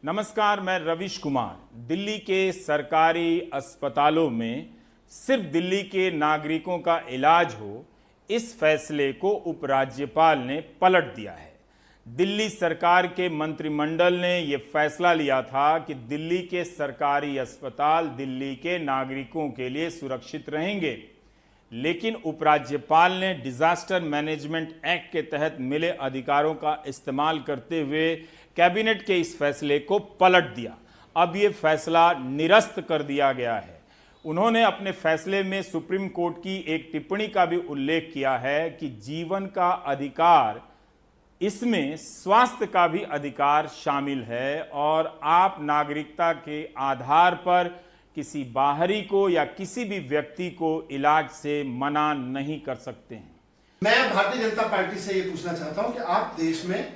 नमस्कार, मैं रविश कुमार। दिल्ली के सरकारी अस्पतालों में सिर्फ दिल्ली के नागरिकों का इलाज हो, इस फैसले को उपराज्यपाल ने पलट दिया है। दिल्ली सरकार के मंत्रिमंडल ने यह फैसला लिया था कि दिल्ली के सरकारी अस्पताल दिल्ली के नागरिकों के लिए सुरक्षित रहेंगे, लेकिन उपराज्यपाल ने डिजास्टर मैनेजमेंट एक्ट के तहत मिले अधिकारों का इस्तेमाल करते हुए कैबिनेट के इस फैसले को पलट दिया। अब ये फैसला निरस्त कर दिया गया है। उन्होंने अपने फैसले में सुप्रीम कोर्ट की एक टिप्पणी का भी उल्लेख किया है कि जीवन का अधिकार, इसमें स्वास्थ्य का भी अधिकार शामिल है और आप नागरिकता के आधार पर किसी बाहरी को या किसी भी व्यक्ति को इलाज से मना नहीं कर सकते हैं। मैं भारतीय जनता पार्टी से ये पूछना चाहता हूं कि आप देश में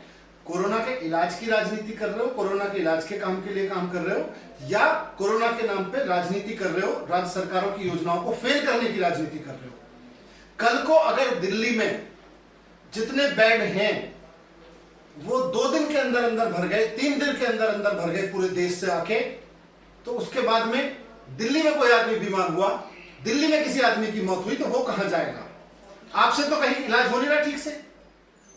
कोरोना के इलाज की राजनीति कर रहे हो, कोरोना के इलाज के काम के लिए काम कर रहे हो, या कोरोना के नाम पे राजनीति कर रहे हो, राज्य सरकारों की योजनाओं को फेल करने की राजनीति कर रहे हो। कल को अगर दिल्ली में जितने बेड हैं वो 2 दिन के अंदर अंदर भर गए, 3 दिन के अंदर अंदर भर गए पूरे देश से आके, तो उसके बाद में दिल्ली में कोई आदमी बीमार हुआ, दिल्ली में किसी आदमी की मौत हुई, तो वो कहां जाएगा? आपसे तो कहीं इलाज हो नहीं रहा ठीक से।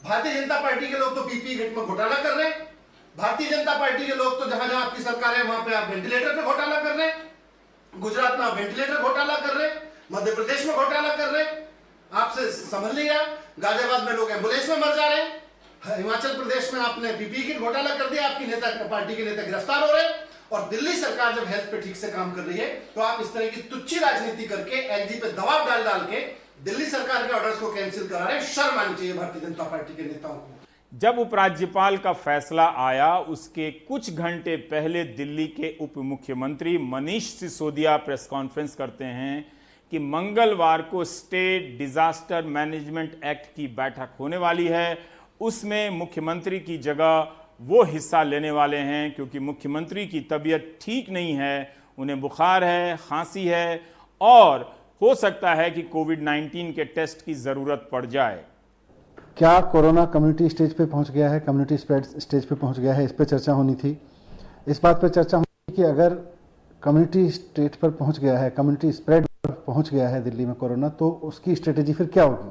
भारतीय जनता पार्टी के लोग तो पीपीई किट में घोटाला कर रहे हैं। भारतीय जनता पार्टी के लोग तो जहां जहां आपकी सरकार है वहां पे आप वेंटिलेटर पे घोटाला कर रहे हैं। गुजरात में आप वेंटिलेटर घोटाला कर रहे हैं, मध्य प्रदेश में घोटाला कर रहे हैं, आपसे संभल नहीं रहा। गाजियाबाद में लोग एम्बुलेंस में मर जा रहे हैं। हिमाचल प्रदेश में आपने पीपीई किट घोटाला कर दिया, आपकी नेता पार्टी के नेता गिरफ्तार हो रहे हैं। और दिल्ली सरकार जब हेल्थ पे ठीक से काम कर रही है तो आप इस तरह की तुच्छी राजनीति करके एलजी पे दबाव डाल डाल के दिल्ली सरकार के ऑर्डर्स को कैंसिल करा रहे हैं। शर्म आनी चाहिए भारतीय जनता पार्टी के नेताओं को। जब उपराज्यपाल का फैसला आया, उसके कुछ घंटे पहले दिल्ली के उप मुख्यमंत्री मनीष सिसोदिया प्रेस कॉन्फ्रेंस करते हैं कि मंगलवार को स्टेट डिजास्टर मैनेजमेंट एक्ट की बैठक होने वाली है। उसमें मुख्यमंत्री की जगह वो हिस्सा लेने वाले हैं, क्योंकि मुख्यमंत्री की तबीयत ठीक नहीं है, उन्हें बुखार है, खांसी है और हो सकता है कि कोविड-19 के टेस्ट की जरूरत पड़ जाए। क्या कोरोना कम्युनिटी स्टेज पे पहुंच गया है, कम्युनिटी स्प्रेड स्टेज पे पहुंच गया है? इस पे चर्चा होनी थी। इस बात पे चर्चा होनी थी कि अगर कम्युनिटी स्टेज पर पहुंच गया है, कम्युनिटी स्प्रेड पर पहुंच गया है दिल्ली में कोरोना, तो उसकी स्ट्रेटेजी फिर क्या होगी?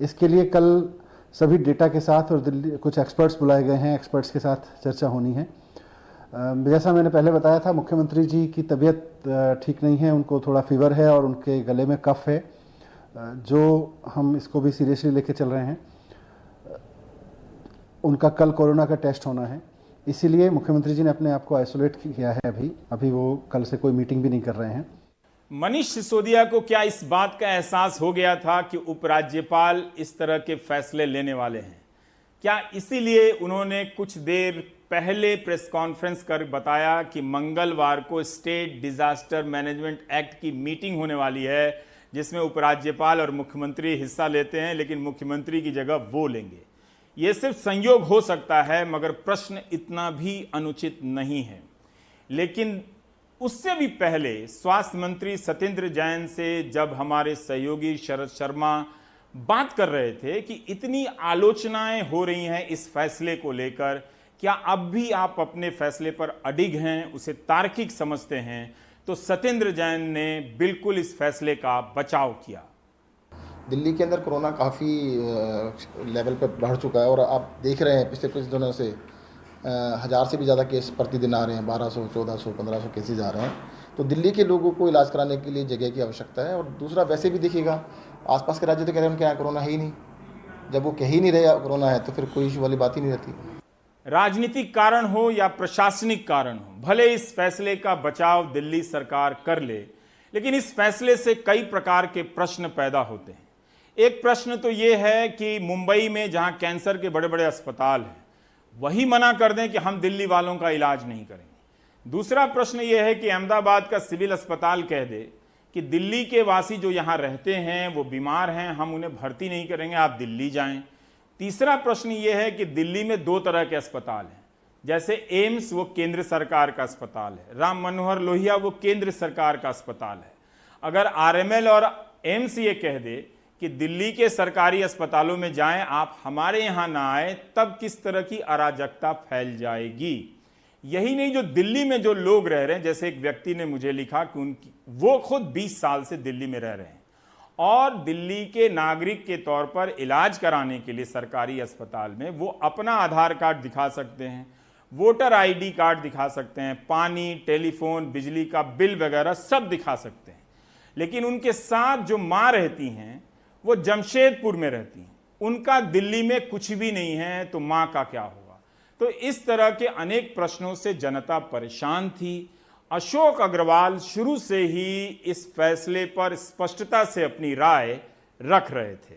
इसके लिए कल सभी डेटा के साथ और दिल्ली कुछ एक्सपर्ट्स बुलाए गए हैं, एक्सपर्ट्स के साथ चर्चा होनी है। जैसा मैंने पहले बताया था, मुख्यमंत्री जी की तबीयत ठीक नहीं है, उनको थोड़ा फीवर है और उनके गले में कफ है, जो हम इसको भी सीरियसली लेके चल रहे हैं। उनका कल कोरोना का टेस्ट होना है, इसीलिए मुख्यमंत्री जी ने अपने आप को आइसोलेट किया है। अभी वो कल से कोई मीटिंग भी नहीं कर रहे हैं। मनीष सिसोदिया को क्या इस बात का एहसास हो गया था कि उपराज्यपाल इस तरह के फैसले लेने वाले हैं? क्या इसीलिए उन्होंने कुछ देर पहले प्रेस कॉन्फ्रेंस कर बताया कि मंगलवार को स्टेट डिजास्टर मैनेजमेंट एक्ट की मीटिंग होने वाली है, जिसमें उपराज्यपाल और मुख्यमंत्री हिस्सा लेते हैं, लेकिन मुख्यमंत्री की जगह वो लेंगे? यह सिर्फ संयोग हो सकता है, मगर प्रश्न इतना भी अनुचित नहीं है। लेकिन उससे भी पहले स्वास्थ्य मंत्री सत्येंद्र जैन से जब हमारे सहयोगी शरद शर्मा बात कर रहे थे कि इतनी आलोचनाएं हो रही हैं इस फैसले को लेकर, क्या अब भी आप अपने फैसले पर अडिग हैं, उसे तार्किक समझते हैं, तो सत्येंद्र जैन ने बिल्कुल इस फैसले का बचाव किया। दिल्ली के अंदर कोरोना काफ़ी लेवल पर बढ़ चुका है और आप देख रहे हैं पिछले कुछ दिनों से 1000 से भी ज़्यादा केस प्रतिदिन आ रहे हैं, 1200, 1400, 1500 केसेज आ रहे हैं। तो दिल्ली के लोगों को इलाज कराने के लिए जगह की आवश्यकता है। और दूसरा, वैसे भी देखिएगा आसपास के राज्य तो कह रहे हैं उनके यहाँ कोरोना है ही नहीं। जब वो कह ही नहीं रहे कोरोना है तो फिर कोई इशू वाली बात ही नहीं रहती। राजनीतिक कारण हो या प्रशासनिक कारण हो, भले इस फैसले का बचाव दिल्ली सरकार कर ले, लेकिन इस फैसले से कई प्रकार के प्रश्न पैदा होते हैं। एक प्रश्न तो ये है कि मुंबई में जहां कैंसर के बड़े बड़े अस्पताल हैं, वही मना कर दें कि हम दिल्ली वालों का इलाज नहीं करेंगे। दूसरा प्रश्न यह है कि अहमदाबाद का सिविल अस्पताल कह दे कि दिल्ली के वासी जो यहाँ रहते हैं वो बीमार हैं, हम उन्हें भर्ती नहीं करेंगे, आप दिल्ली जाएं। तीसरा प्रश्न यह है कि दिल्ली में 2 तरह के अस्पताल हैं, जैसे एम्स वो केंद्र सरकार का अस्पताल है, राम मनोहर लोहिया वो केंद्र सरकार का अस्पताल है। अगर आरएमएल और एम्स ये कह दे कि दिल्ली के सरकारी अस्पतालों में जाएं, आप हमारे यहाँ ना आए, तब किस तरह की अराजकता फैल जाएगी। यही नहीं, जो दिल्ली में जो लोग रह रहे हैं, जैसे एक व्यक्ति ने मुझे लिखा कि वो खुद 20 साल से दिल्ली में रह रहे हैं और दिल्ली के नागरिक के तौर पर इलाज कराने के लिए सरकारी अस्पताल में वो अपना आधार कार्ड दिखा सकते हैं, वोटर आईडी कार्ड दिखा सकते हैं, पानी, टेलीफोन, बिजली का बिल वगैरह सब दिखा सकते हैं। लेकिन उनके साथ जो माँ रहती हैं वो जमशेदपुर में रहती हैं, उनका दिल्ली में कुछ भी नहीं है, तो माँ का क्या होगा? तो इस तरह के अनेक प्रश्नों से जनता परेशान थी। अशोक अग्रवाल शुरू से ही इस फैसले पर स्पष्टता से अपनी राय रख रहे थे।